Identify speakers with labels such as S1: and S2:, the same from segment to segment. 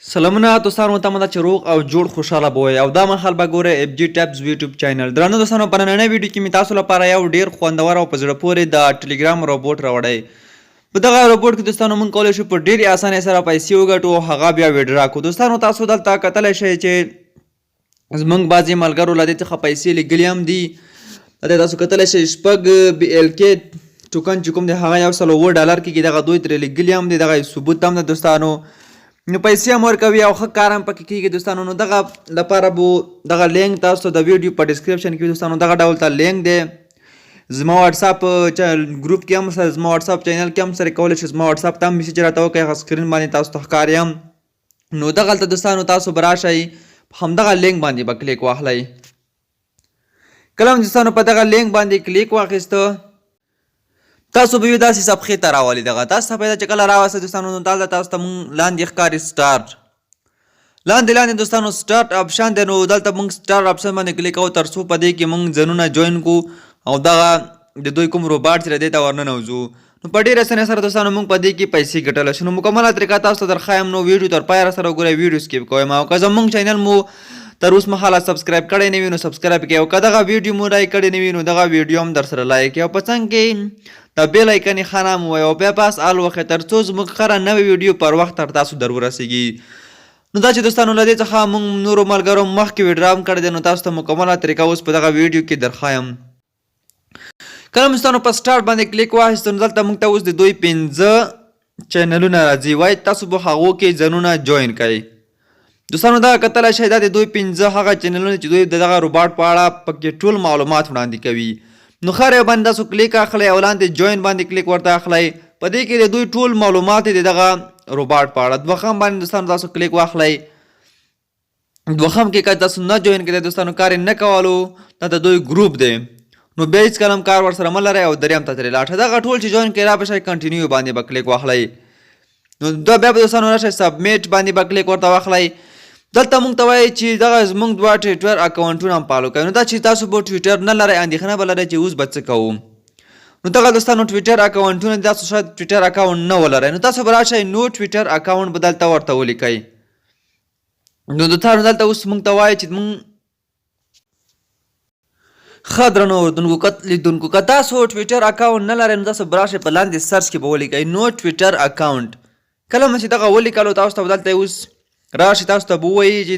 S1: سلامونه دوستانو ته مده چې روغ او جوړ خوشاله بوئ او دا مهال به ګورئ اف جي ټیپس یوټیوب چینل. درنو دوستانو په نننۍ ویډیو کې مې تاسو لپاره یو ډیر خوندور او په زړه پورې د ټلیګرام روبوټ راوړی. په دغه روبوټ کې دوستانو موږ کولی شو په ډېرې اسانۍ سره پیسې وګټو او هغه بیا ویډرا کړو. دوستانو تاسو دلته کتلی شئ چې زموږ بعضې ملګرو له دې څخه پیسې لیږلي هم دي. دلته تاسو کتلی شئ شپږ بي ایل کې ټوکن چې کوم دی هغه $100 کېږي. دغه دوی ترې لیږلي هم دي، دغه ثبوت هم ده دوستانو. نو پیسې هم ورکوي او ښه کار هم پکې کېږي دوستانو. نو دغه لپاره به دغه لینک تاسو ته د ویډیو په ډسکرپشن کې دوستانو دغه ډول ته لینک دی. زما واتساپ ګروپ کې هم سره، زما واتساپ چینل کې هم سره کولی شئ زما واتساپ ته هم میسیج راته وکړئ. هغه سکرین باندې تاسو ته ښکاري هم. نو دغلته دوستانو تاسو به راشئ، همدغه لینک باندې به کلیک واخلئ. کله هم دوستانو په دغه لینک باندې کلیک واخیسته تاسو به یو داسې صفحې ته راولي. دغه داسې صفحې ته چې کله راوسته دوستانو نو دلته تاسو ته مونږ لاندې ښکاري سټارټ، لاندې دوستانو سټارټ آپشن دی. نو دلته مونږ سټارټ آپشن باندې کلیک کوو تر څو په دې کې مونږ ځانونه جوین کړو او دغه د دوی کوم روباټ چې دی ته ورننوځو. نو په ډېرې اسانۍ سره دوستانو مونږ په دې کې پیسې ګټلی شو. نو مکمله طریقه تاسو ته درښایم. نو ویډیو تر پایه راسره وګورئ، ویډیو سکیپ کوئ او که زموږ چینل مو تر اوس مهاله سبسکرایب کړی نه وي نو سبسکرایب کړئ او که دغه ویډیو مو لایک کړی نه وي نو دغه ویډیو هم درسره لایک کړئ او په څنګ کې د بیل آیکن یې ښه نام ووایئ او بیا پاس آل وښیئ تر څو زموږ هره نوې ویډیو پر وخت تر تاسو در ورسیږي. نو دا چې دوستانو له دې څخه موږ نورو ملګرو مخکې ویډیو هم کړی دی نو تاسو ته مکمله طریقه اوس په دغه ویډیو کې درښایم. کله مو دوستانو په سټارټ باندې کلیک واخیستو نو دلته موږ ته اوس د دوی 15 چینلونه راځي. وایي تاسو به هغو کې ځانونه جوین کړئ. دوستانو دا کتلی شئ دا د دوی 15 هغه چینلونه چې دوی د دغه روباټ په اړه پکې ټول معلومات وړاندې کوي. نو خیر یو باندې تاسو کلیک اخلئ او لاندې جوین باندې کلیک ورته اخلئ. په دې کې د دوی ټول معلومات د دغه روباټ په اړه. دوخم باندې دوستانو تاسو کلیک واخلئ. دوخم کې که تاسو نه جوین کړئ دوستانو کار یې نه کولو دا د دوی ګروپ دی نو بیا هېڅکله هم کار ورسره مه لرئ او دریم ته ترې لاړ شئ. دغه ټول چې جوین کړئ را به شئ کنټینیو باندې به کلیک واخلئ. نو دا بیا به دوستانو راشئ سبمیټ باندې به کلیک ورته واخلئ. دلته موږ ته وایي چې دغه زموږ دوه ټویټر اکاونټونه هم فالو کوي. نو دا چې تاسو به ټویټر نه لرئ اندېښنه به لرئ چې اوس به څه کوو. نو دغه دوستانو ټویټر اکاونټونه دي، تاسو شاید ټویټر اکاونټ نه ولرئ نو تاسو به راشئ نو ټویټر اکاونټ به دلته ورته ولیکئ. نو دوستانو دلته اوس موږ ته وایي چې موږ ښه درنو لیدونکو که تاسو ټویټر اکاونټ نه لرئ نو تاسو به راشئ په لاندې سرچ کې به ولیکئ نو ټویټر اکاونټ. کله مو چې دغه ولیکلو تاسو ته دلته اوس راشي تاسو ته به ووایي چې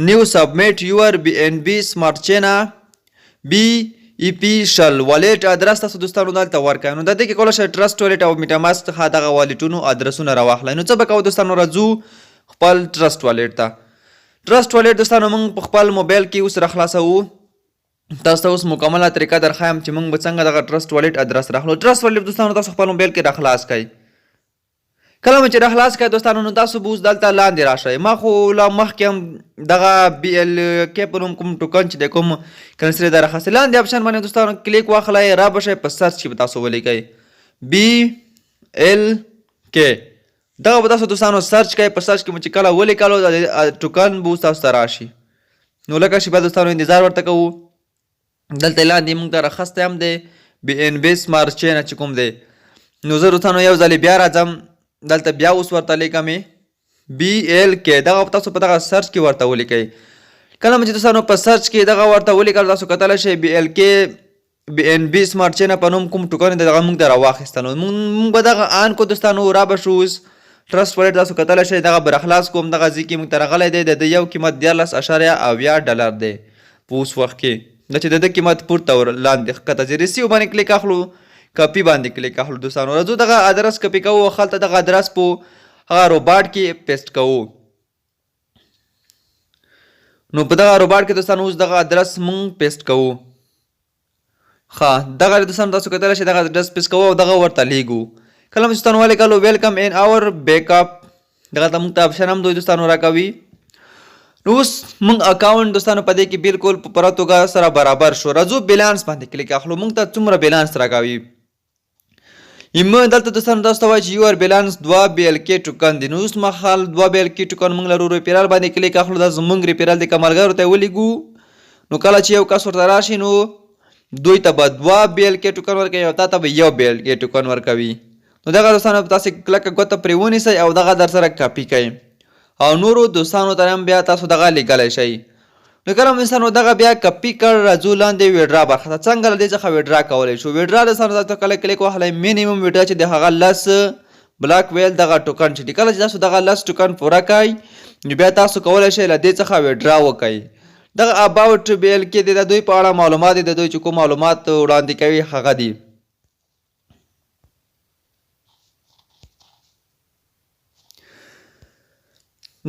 S1: نیو سبمیټ یور بي ان بي سمارټ چین بي ای پي شل والیټ ادرس تاسو دوستانو دلته ورکوئ. نو د دې کې کولی شئ ټرسټ والیټ او میټاماسک څخه دغه والیټونو ادرسونه راواخلئ. نو څه به کوو دوستانو راځو خپل ټرسټ والیټ ته. ټرسټ والیټ دوستانو موږ په خپل موبایل کې اوس راخلاصوو. تاسو ته اوس مکمله طریقه درښایم چې موږ به څنګه دغه ټرسټ والیټ ادرس راخلو. ټرسټ والیټ دوستانو تاسو خپل موبایل کې راخلاص کړئ. کله مو چې راخلاص کړئ دوستانو نو تاسو به اوس دلته لاندې راشئ. ما خو لا مخکې هم دغه بي ایل کې په نوم کوم ټوکن چې دی کوم کنسرې دی راخاستې. لاندې اپشن باندې دوستانو کلیک واخلئ، را به شئ په سرچ کې به تاسو ولیکئ بي ایل کې. دغه به تاسو دوستانو سرچ کړئ. په سرچ کې مو چې کله ولیکلو د ټوکن به اوس تاسو ته راشي. نو لکه شیبه دوستانو انتظار ورته کوو. دلته لاندې موږ ته راخستی هم دی بي ان بي سمارټ چین چې کوم دی. نو زه دوستانو یو ځلې بیا راځم دلته بیا اوس ورته لیکمې بي ایل کې. دغه تاسو په دغه سرچ کې ورته ولیکئ. کله چې دوستانو په سرچ کې دغه ورته ولیکل تاسو کتلی شئ بي ایل کې بي ان بي سمارټ چین په نوم کوم ټوکن دی دغه موږ ته راواخیستل. موږ به دغه آن کو دوستانو را به شو. اوس ټرسټ والیټ تاسو کتلی شئ دغه به راخلاص کوم. دغه ځای کې موږ ته راغلی دی د یو قیمت $13.80 دی په اوس وخت کې. دا چې د ده قیمت پورته لاندې ښکته ځي. ریسیو باندې کلیک اخلو، کاپي باندې کلیک اخلو دوستانو. راځو دغه ادرس کاپي کوو او هلته دغه ادرس په هغه روباټ کې پیسټ کوو. نو په دغه روباټ کې دوستانو اوس دغه ادرس موږ پیسټ کوو. ښه دغه دوستانو تاسو کتلی شئ دغه ادرس پیسټ کوو او دغه ورته لیږو. کله مو دوستانو ولیکلو ویلکم ان اور بیک اپ دغه ته موږ ته اپشن هم دوی دوستانو راکوي. نو اوس موږ اکاونټ دوستانو په دې کې بالکل په پوره توګه سره برابر شو. راځو بیلانس باندې کلیک اخلو. موږ ته څومره بیلانس راکوي ایمه دلته دوستانو تاسو ته وایي چې یور بیلانس 2 بي ایل کې ټوکن دی. نو اوس مهال 2 بي ایل کې ټوکن موږ لرو. ریفرال باندې کلیک اخلو. دا زموږ ریفرال دی که ملګرو ته ولیږو نو کله چې یو کس ورته راشي نو دوی ته به 2 بي ایل کې ټوکن ورکوي او تا ته به 1 بي ایل کې ټوکن ورکوي. نو دغه دوستانو تاسې کلکه ګوته پرې ونیسئ او دغه در سره کاپي کړئ. او نورو دوستانو ته هم بیا تاسو دغه لیږلی شئ. نو کله هم انسانو دغه بیا کپي کړ راځو لاندې ویډرا برخه ته. څنګه له دې څخه ویډرا کولی شو؟ ویډرا د انسانو تاسو کله کلیک وهلی مینیمم ویډرا چې د هغه 10 بلاک ویل دغه ټوکن چې دي. کله چې تاسو دغه 10 ټوکن پوره کړئ نو بیا تاسو کولی شئ له دې څخه ویډرا وکئ. دغه اباوټ بیل کې د دوی په اړه معلومات دي، د دوی چې کوم معلومات وړاندې کوي هغه دي.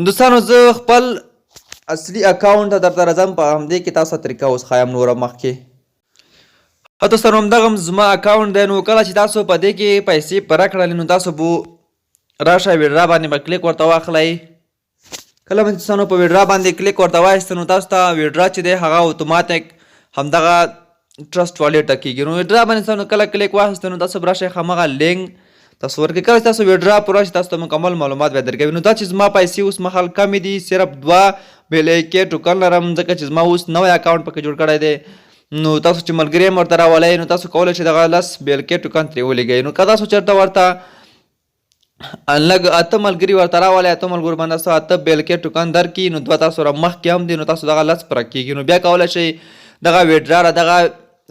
S1: دوستانو زه خپل اصلي اکاونټ ته درته راځم، په همدې کې تاسو ته طریقه اوس ښایم نوره مخکې. دوستانو همدغه زما اکاونټ دی. نو کله چې تاسو په دې کې پیسې پوره کړلې نو تاسو به راشئ ویډرا باندې به کلیک ورته واخلئ. کله به تاسو په ویډرا باندې کلیک ورته وایست نو تاسو ته ویډرا چې دی هغه اتوماتیک همدغه ټرسټ والېټ ته کېږي. نو ویډرا باندې تاسو کله کلیک واخیست نو تاسو به راشئ همغه لینک تاسو ورکړئ. کله چې تاسو ویډرا پوره شي تاسو ته مکمل معلومات بیا درکوي. نو دا چې زما پیسې اوس مهال کمې دي، صرف 2 بیلې ټوکن لرم ځکه چې زما اوس نوی اکاونټ پکې جوړ کړی دی. نو تاسو چې ملګري هم ورته راولئ نو تاسو کولی شئ دغه 10 بیلکې ټوکن ترې ولېږئ. نو که تاسو چېرته ورته لږ 8 ملګري ورته راولئ، 8 ملګرو باندې تاسو 8 بیلکې ټوکن درکړي نو 2 تاسو را مخکې هم دي نو تاسو دغه 10 پوره کېږي. نو بیا کولی شئ دغه ویډرا را دغه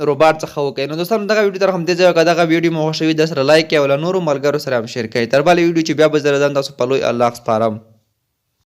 S1: روباټ څخه وکړئ. نو دوستانو دغه ویډیو تر همدې ځایه که دغه ویډیو مو خوښوي د سره لایک کړئ او له نورو ملګرو سره هم شیر کړئ. تر بلې ویډیو چې بیا به زه راځم تاسو په لوی الله سپارم.